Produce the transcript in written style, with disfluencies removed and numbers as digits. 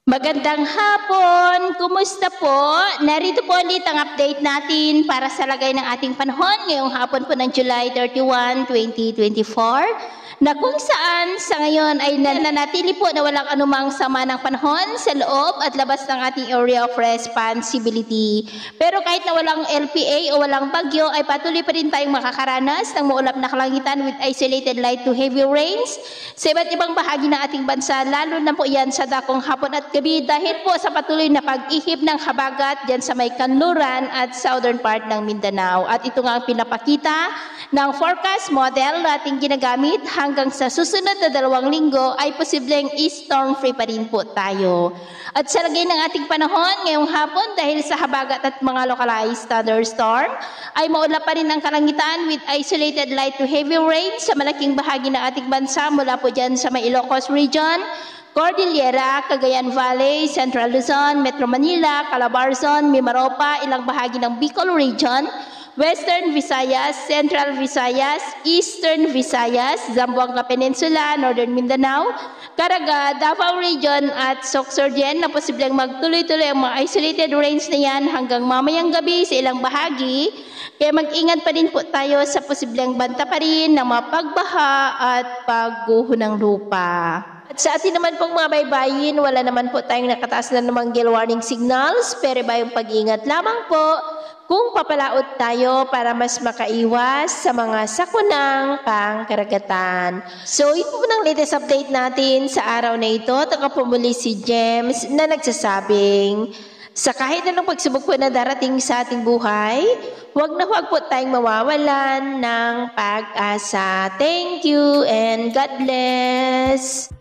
Magandang hapon! Kumusta po? Narito po ulit ang update natin para sa lagay ng ating panahon ngayong hapon po ng July 31, 2024 na kung saan sa ngayon ay nananatili po na walang anumang sama ng panahon sa loob at labas ng ating area of responsibility. Pero kahit na walang LPA o walang bagyo ay patuloy pa rin tayong makakaranas ng maulap na kalangitan with isolated light to heavy rains sa iba't ibang bahagi ng ating bansa, lalo na po yan sa dakong hapon at gabi dahil po sa patuloy na pag-ihip ng habagat dyan sa may kanluran at southern part ng Mindanao. At ito nga ang pinapakita ng forecast model na ating ginagamit hanggang sa susunod na 2 linggo ay posibleng storm free pa rin po tayo. At sa lagay ng ating panahon ngayong hapon dahil sa habagat at mga localized thunderstorm ay maulap pa rin ang kalangitan with isolated light to heavy rain sa malaking bahagi ng ating bansa mula po dyan sa may Ilocos Region, Cordillera, Cagayan Valley, Central Luzon, Metro Manila, Calabarzon, Mimaropa, ilang bahagi ng Bicol Region, Western Visayas, Central Visayas, Eastern Visayas, Zamboanga Peninsula, Northern Mindanao, Caraga, Davao Region at Sorsogon na posibleng magtuloy-tuloy ang mga isolated rains na yan hanggang mamayang gabi sa ilang bahagi. Kaya mag-ingat pa rin po tayo sa posibleng banta pa rin ng mga pagbaha at pagguho ng lupa. At sa atin naman pong mga baybayin, wala naman po tayong nakataas na namang gale warning signals, pero bayong pag-ingat lamang po kung papalaot tayo para mas makaiwas sa mga sakunang pangkaragatan. So, ito po ng latest update natin sa araw na ito. Taka po muli si James na nagsasabing, sa kahit anong pagsubok po na darating sa ating buhay, huwag po tayong mawawalan ng pag-asa. Thank you and God bless!